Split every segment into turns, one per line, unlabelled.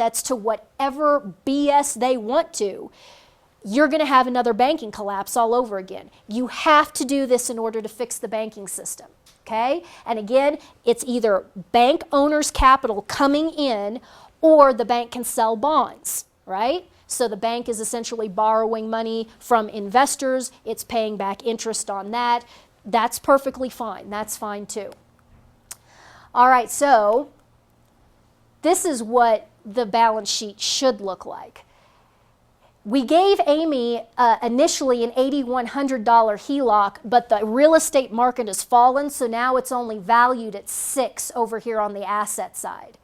assets to whatever BS they want to, you're going to have another banking collapse all over again. You have to do this in order to fix the banking system, okay? And again, it's either bank owners' capital coming in or the bank can sell bonds, right? So the bank is essentially borrowing money from investors. It's paying back interest on that. That's perfectly fine. That's fine too. All right, so this is what the balance sheet should look like. We gave Amy initially an $8,100 HELOC, but the real estate market has fallen, so now it's only valued at $6,000 over here on the asset side.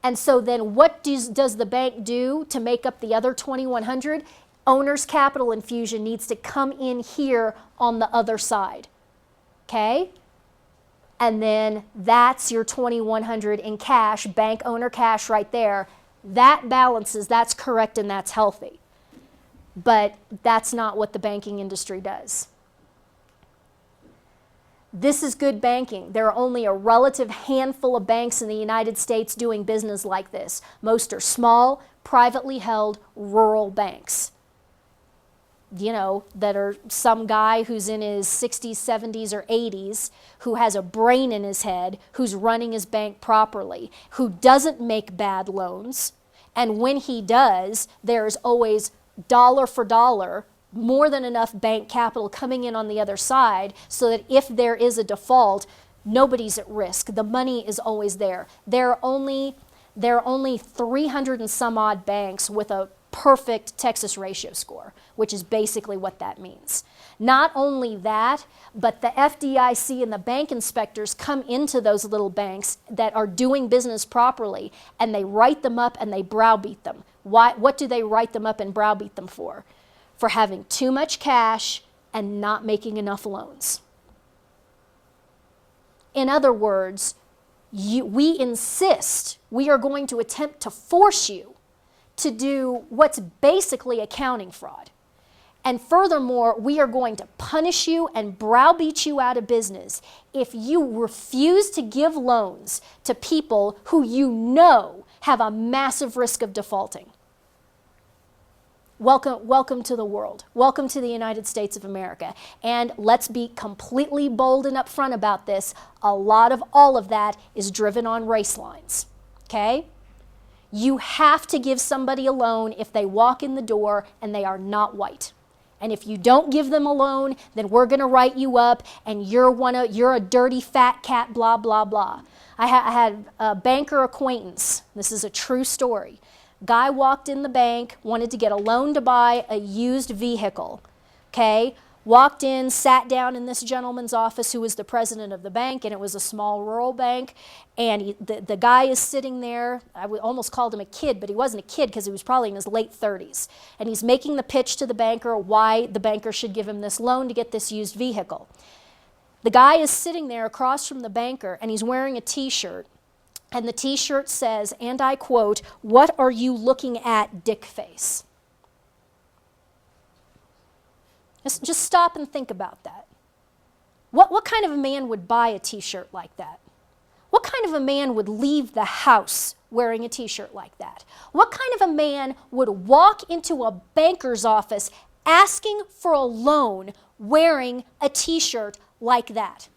And so then what does the bank do to make up the other $2,100? Owner's capital infusion needs to come in here on the other side, okay? And then that's your $2,100 in cash, bank owner cash right there. That balances, that's correct, and that's healthy. But that's not what the banking industry does. This is good banking. There are only a relative handful of banks in the United States doing business like this. Most are small, privately held, rural banks. You know, that are some guy who's in his 60s, 70s, or 80s, who has a brain in his head, who's running his bank properly, who doesn't make bad loans, and when he does, there's always dollar for dollar, more than enough bank capital coming in on the other side so that if there is a default, nobody's at risk. The money is always there. There are only 300 and some odd banks with a perfect Texas ratio score, which is basically what that means. Not only that, but the FDIC and the bank inspectors come into those little banks that are doing business properly, and they write them up and they browbeat them. Why? What do they write them up and browbeat them for? For having too much cash and not making enough loans. In other words, we insist, we are going to attempt to force you to do what's basically accounting fraud. And furthermore, we are going to punish you and browbeat you out of business if you refuse to give loans to people who you know have a massive risk of defaulting. Welcome to the world. Welcome to the United States of America. And let's be completely bold and upfront about this. A lot of all of that is driven on race lines, okay? You have to give somebody a loan if they walk in the door and they are not white. And if you don't give them a loan, then we're going to write you up and you're a dirty fat cat, blah, blah, blah. I had a banker acquaintance. This is a true story. Guy walked in the bank, wanted to get a loan to buy a used vehicle, okay? Walked in, sat down in this gentleman's office who was the president of the bank, and it was a small rural bank, and the guy is sitting there. I almost called him a kid, but he wasn't a kid because he was probably in his late 30s. And he's making the pitch to the banker why the banker should give him this loan to get this used vehicle. The guy is sitting there across from the banker, and he's wearing a t-shirt. And the t-shirt says, and I quote, "What are you looking at, dick face?" Just stop and think about that. What kind of a man would buy a t-shirt like that? What kind of a man would leave the house wearing a t-shirt like that? What kind of a man would walk into a banker's office asking for a loan wearing a t-shirt like that?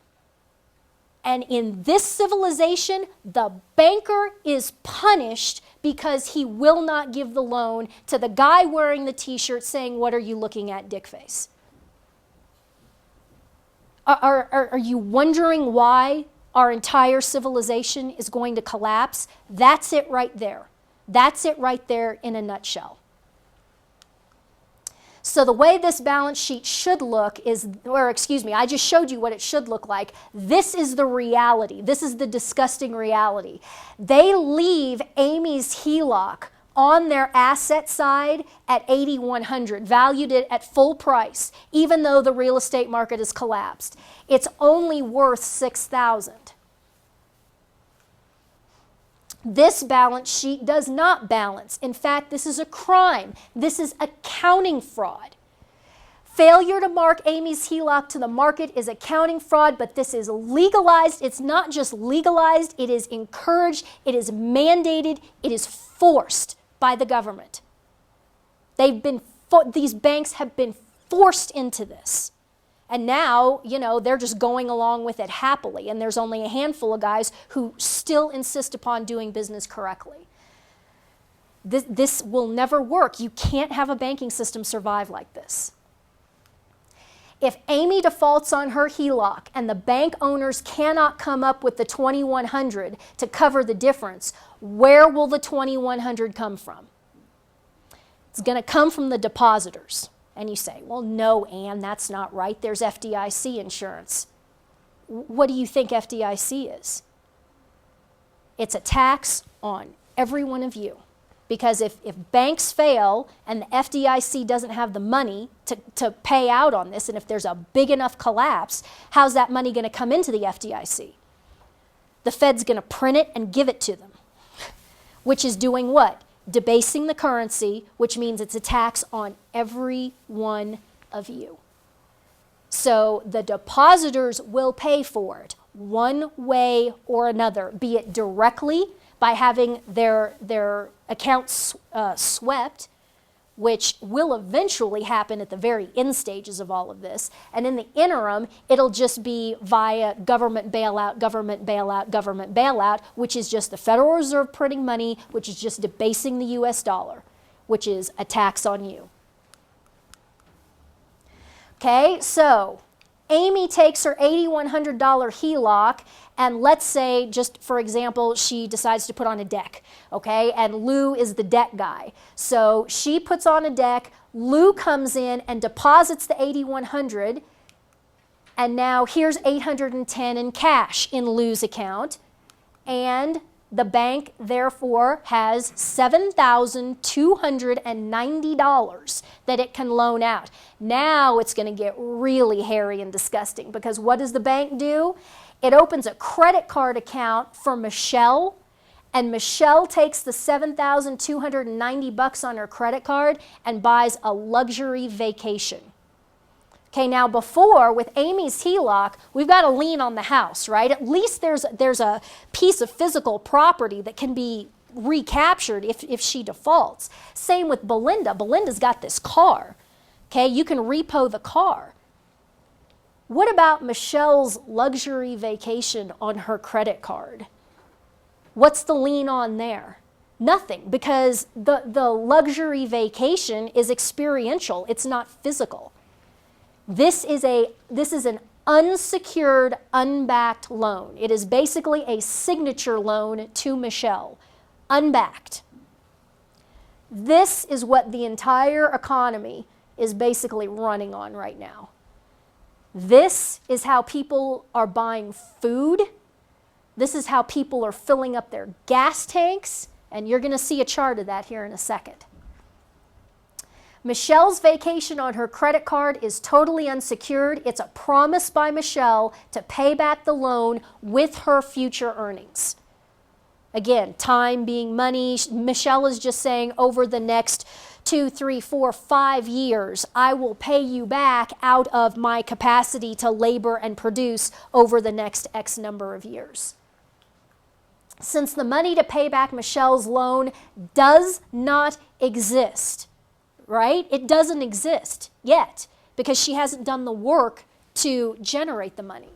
And in this civilization, the banker is punished because he will not give the loan to the guy wearing the t-shirt saying, "What are you looking at, dickface?" Are you wondering why our entire civilization is going to collapse? That's it right there. That's it right there in a nutshell. So the way this balance sheet should look is, or excuse me, I just showed you what it should look like. This is the reality. This is the disgusting reality. They leave Amy's HELOC on their asset side at $8,100, valued it at full price, even though the real estate market has collapsed. It's only worth $6,000. This balance sheet does not balance. In fact, this is a crime. This is accounting fraud. Failure to mark Amy's HELOC to the market is accounting fraud, but this is legalized. It's not just legalized, it is encouraged, it is mandated, it is forced by the government. These banks have been forced into this. And now, they're just going along with it happily, and there's only a handful of guys who still insist upon doing business correctly. This will never work. You can't have a banking system survive like this. If Amy defaults on her HELOC and the bank owners cannot come up with the $2,100 to cover the difference, where will the $2,100 come from? It's going to come from the depositors. And you say, well, no, Ann, that's not right. There's FDIC insurance. What do you think FDIC is? It's a tax on every one of you. Because if banks fail and the FDIC doesn't have the money to pay out on this, and if there's a big enough collapse, how's that money going to come into the FDIC? The Fed's going to print it and give it to them, which is doing what? Debasing the currency, which means it's a tax on every one of you. So the depositors will pay for it one way or another, be it directly by having their accounts swept, which will eventually happen at the very end stages of all of this. And in the interim, it'll just be via government bailout, government bailout, government bailout, which is just the Federal Reserve printing money, which is just debasing the US dollar, which is a tax on you. Okay, so Amy takes her $8,100 HELOC, and let's say, just for example, she decides to put on a deck, okay? And Lou is the deck guy. So she puts on a deck, Lou comes in and deposits the $8,100, and now here's $810 in cash in Lou's account, and the bank therefore has $7,290 that it can loan out. Now it's going to get really hairy and disgusting, because what does the bank do? It opens a credit card account for Michelle, and Michelle takes the $7,290 on her credit card and buys a luxury vacation. Okay, now before, with Amy's HELOC, we've got a lien on the house, right? At least there's a piece of physical property that can be recaptured if she defaults. Same with Belinda. Belinda's got this car. Okay, you can repo the car. What about Michelle's luxury vacation on her credit card? What's the lien on there? Nothing, because the luxury vacation is experiential. It's not physical. This is an unsecured, unbacked loan. It is basically a signature loan to Michelle, unbacked. This is what the entire economy is basically running on right now. This is how people are buying food. This is how people are filling up their gas tanks, and you're going to see a chart of that here in a second. Michelle's vacation on her credit card is totally unsecured. It's a promise by Michelle to pay back the loan with her future earnings. Again, time being money. Michelle is just saying, over the next 2, 3, 4, 5 years, I will pay you back out of my capacity to labor and produce over the next X number of years. Since the money to pay back Michelle's loan does not exist, right? It doesn't exist yet because she hasn't done the work to generate the money.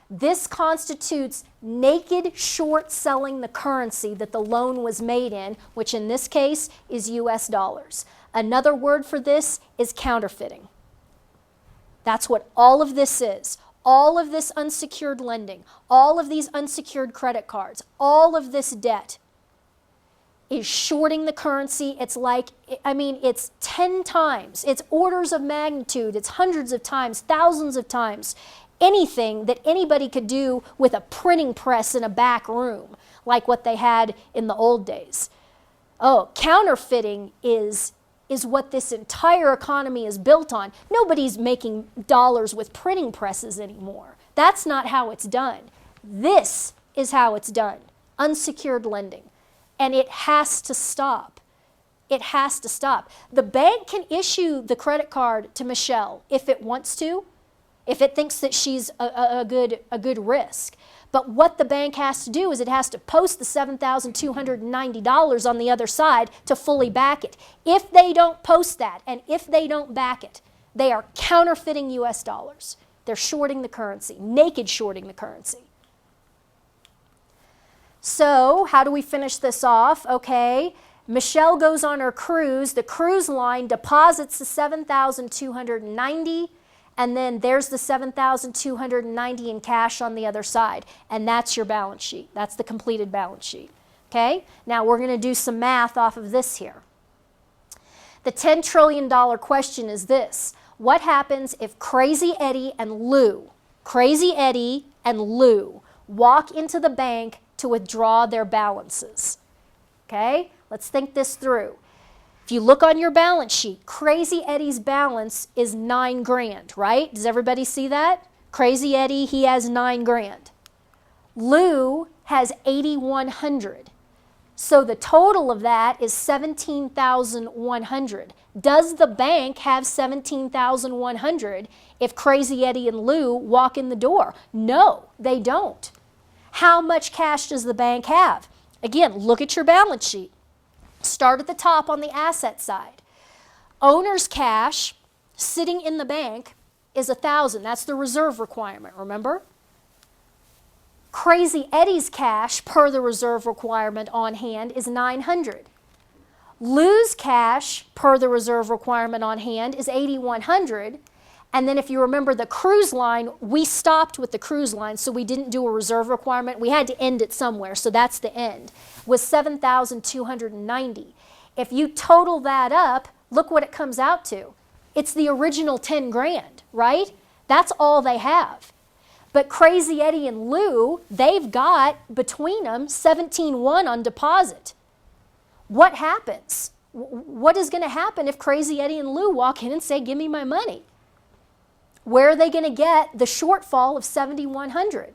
This constitutes naked short selling the currency that the loan was made in, which in this case is US dollars. Another word for this is counterfeiting. That's what all of this is. All of this unsecured lending, all of these unsecured credit cards, all of this debt is shorting the currency. It's it's 10 times, it's orders of magnitude, it's hundreds of times, thousands of times anything that anybody could do with a printing press in a back room, like what they had in the old days. Oh, counterfeiting is what this entire economy is built on. Nobody's making dollars with printing presses anymore. That's not how it's done. This is how it's done, unsecured lending. And it has to stop. It has to stop. The bank can issue the credit card to Michelle if it wants to, if it thinks that she's a good risk. But what the bank has to do is it has to post the $7,290 on the other side to fully back it. If they don't post that and if they don't back it, they are counterfeiting US dollars. They're shorting the currency, naked shorting the currency. So how do we finish this off? Okay, Michelle goes on her cruise. The cruise line deposits the $7,290, and then there's the $7,290 in cash on the other side. And that's your balance sheet. That's the completed balance sheet. Okay, now we're going to do some math off of this here. The $10 trillion question is this. What happens if Crazy Eddie and Lou walk into the bank to withdraw their balances? Okay, let's think this through. If you look on your balance sheet, Crazy Eddie's balance is $9,000, right? Does everybody see that? Crazy Eddie, he has $9,000. Lou has $8,100. So the total of that is $17,100. Does the bank have $17,100 if Crazy Eddie and Lou walk in the door? No, they don't. How much cash does the bank have? Again, look at your balance sheet. Start at the top on the asset side. Owner's cash sitting in the bank is $1,000. That's the reserve requirement, remember? Crazy Eddie's cash per the reserve requirement on hand is $900. Lou's cash per the reserve requirement on hand is $8,100. And then if you remember the cruise line, we stopped with the cruise line, so we didn't do a reserve requirement. We had to end it somewhere, so that's the end, was $7,290. If you total that up, look what it comes out to. It's the original $10,000, right? That's all they have. But Crazy Eddie and Lou, they've got between them $17,100 on deposit. What happens? What is going to happen if Crazy Eddie and Lou walk in and say, give me my money? Where are they going to get the shortfall of $7,100?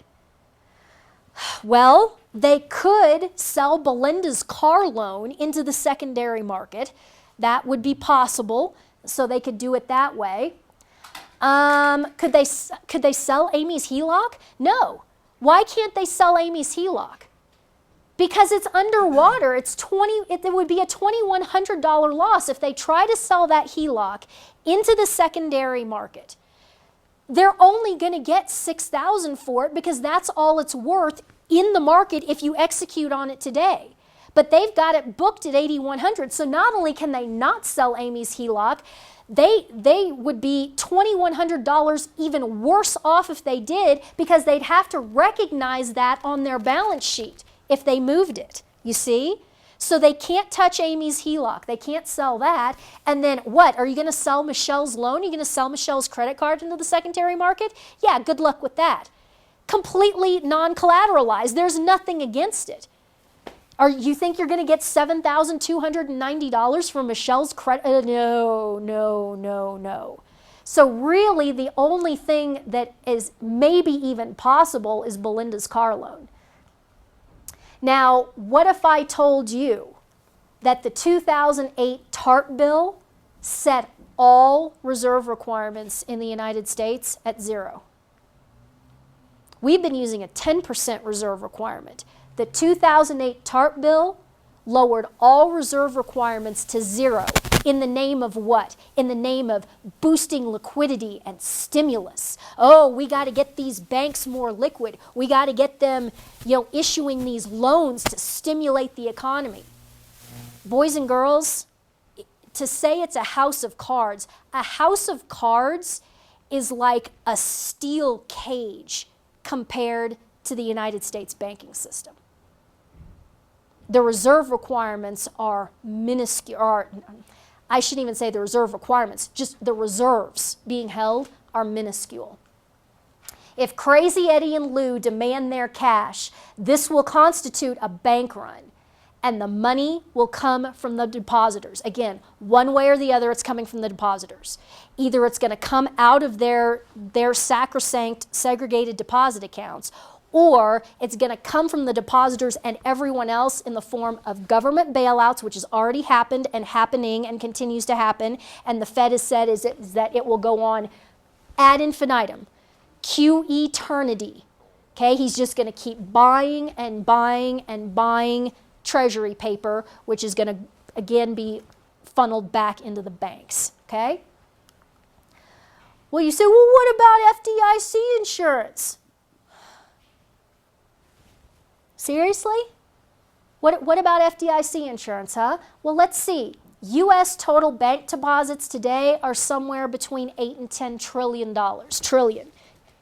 Well, they could sell Belinda's car loan into the secondary market. That would be possible, so they could do it that way. Could they sell Amy's HELOC? No. Why can't they sell Amy's HELOC? Because it's underwater. It would be a $2,100 loss if they try to sell that HELOC into the secondary market. They're only going to get $6,000 for it because that's all it's worth in the market if you execute on it today. But they've got it booked at $8,100. So not only can they not sell Amy's HELOC, they would be $2,100 even worse off if they did, because they'd have to recognize that on their balance sheet if they moved it, you see? So they can't touch Amy's HELOC. They can't sell that. And then what? Are you going to sell Michelle's loan? Are you going to sell Michelle's credit card into the secondary market? Yeah, good luck with that. Completely non-collateralized. There's nothing against it. You think you're going to get $7,290 from Michelle's credit? No. So really the only thing that is maybe even possible is Belinda's car loan. Now, what if I told you that the 2008 TARP bill set all reserve requirements in the United States at 0? We've been using a 10% reserve requirement. The 2008 TARP bill lowered all reserve requirements to 0. In the name of what? In the name of boosting liquidity and stimulus. Oh, we got to get these banks more liquid. We got to get them, issuing these loans to stimulate the economy. Boys and girls, to say it's a house of cards is like a steel cage compared to the United States banking system. The reserve requirements are minuscule. I shouldn't even say the reserve requirements, just the reserves being held are minuscule. If Crazy Eddie and Lou demand their cash, this will constitute a bank run, and the money will come from the depositors. Again, one way or the other, it's coming from the depositors. Either it's going to come out of their sacrosanct segregated deposit accounts, or it's going to come from the depositors and everyone else in the form of government bailouts, which has already happened and happening and continues to happen, and the Fed has said is that it will go on ad infinitum, Q eternity. Okay, he's just going to keep buying and buying and buying treasury paper, which is going to, again, be funneled back into the banks. Okay? Well, you say, well, what about FDIC insurance? Seriously? What about FDIC insurance, huh? Well, let's see. U.S. total bank deposits today are somewhere between $8 and $10 trillion.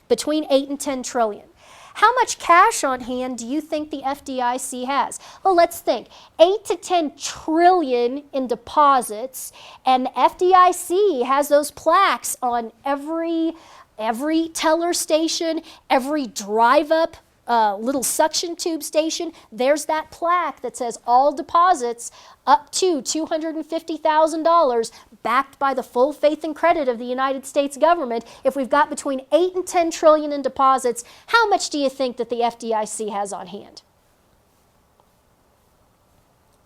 Between 8 and 10 trillion. How much cash on hand do you think the FDIC has? Well, let's think. 8 to 10 trillion in deposits, and the FDIC has those plaques on every teller station, every drive-up little suction tube station. There's that plaque that says all deposits up to $250,000 backed by the full faith and credit of the United States government. If we've got between 8 and 10 trillion in deposits, how much do you think that the FDIC has on hand?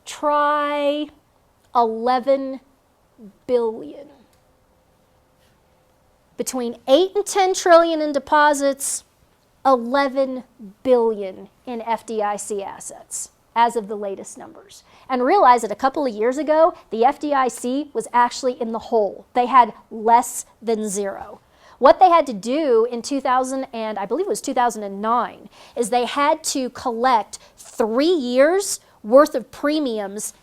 Try 11 billion. Between 8 and 10 trillion in deposits, 11 billion in FDIC assets as of the latest numbers. And realize that a couple of years ago, the FDIC was actually in the hole. They had less than zero. What they had to do in 2009, is they had to collect 3 years worth of premiums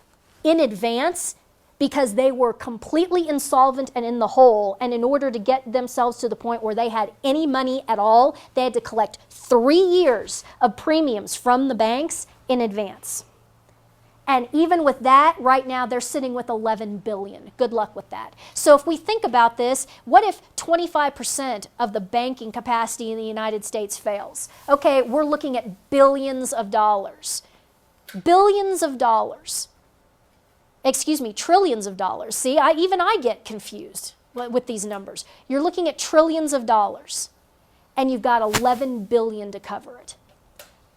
in advance because they were completely insolvent and in the hole. And in order to get themselves to the point where they had any money at all, they had to collect 3 years of premiums from the banks in advance. And even with that, right now they're sitting with 11 billion. Good luck with that. So if we think about this, what if 25% of the banking capacity in the United States fails? Okay, we're looking at billions of dollars. Billions of dollars. Excuse me, trillions of dollars. See, even I get confused with these numbers. You're looking at trillions of dollars, and you've got 11 billion to cover it.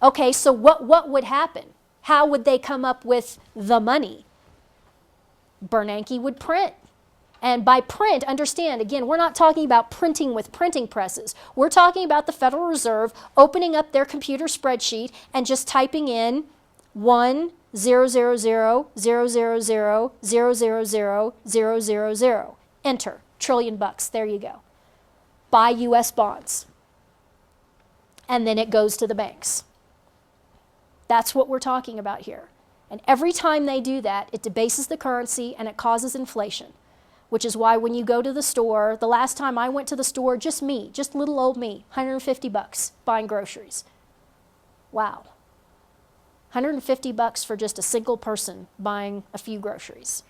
Okay, so what would happen? How would they come up with the money? Bernanke would print. And by print, understand, again, we're not talking about printing with printing presses. We're talking about the Federal Reserve opening up their computer spreadsheet and just typing in 1 0 0 0 0 0 0 0 0 0 0 0 0. Enter. Trillion bucks. There you go. Buy U.S. bonds. And then it goes to the banks. That's what we're talking about here. And every time they do that, it debases the currency and it causes inflation, which is why when you go to the store, the last time I went to the store, just me, just little old me, 150 bucks buying groceries. Wow. 150 bucks for just a single person buying a few groceries.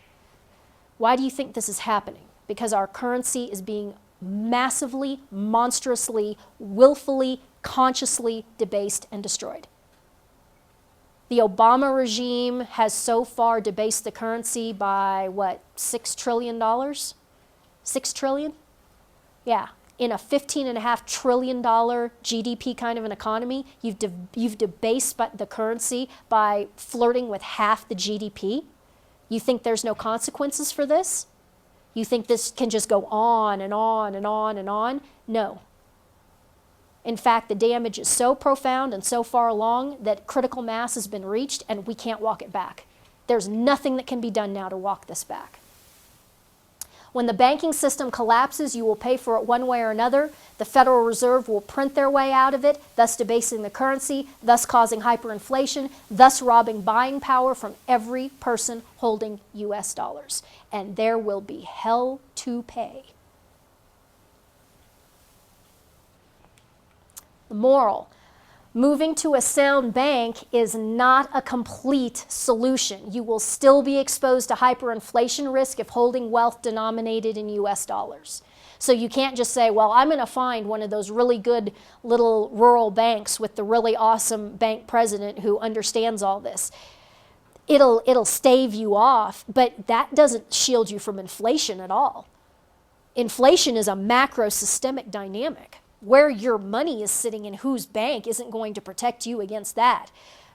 Why do you think this is happening? Because our currency is being massively, monstrously, willfully, consciously debased and destroyed. The Obama regime has so far debased the currency by, what, $6 trillion? 6 trillion? Yeah. In a $15.5 trillion GDP kind of an economy, you've debased the currency by flirting with half the GDP. You think there's no consequences for this? You think this can just go on and on and on and on? No. In fact, the damage is so profound and so far along that critical mass has been reached and we can't walk it back. There's nothing that can be done now to walk this back. When the banking system collapses, you will pay for it one way or another. The Federal Reserve will print their way out of it, thus debasing the currency, thus causing hyperinflation, thus robbing buying power from every person holding U.S. dollars. And there will be hell to pay. The moral: moving to a sound bank is not a complete solution. You will still be exposed to hyperinflation risk if holding wealth denominated in U.S. dollars. So you can't just say, well, I'm going to find one of those really good little rural banks with the really awesome bank president who understands all this. It'll stave you off, but that doesn't shield you from inflation at all. Inflation is a macro systemic dynamic. where your money is sitting in whose bank isn't going to protect you against that.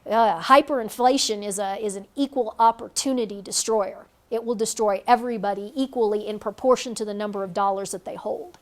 Hyperinflation is an equal opportunity destroyer. It will destroy everybody equally in proportion to the number of dollars that they hold.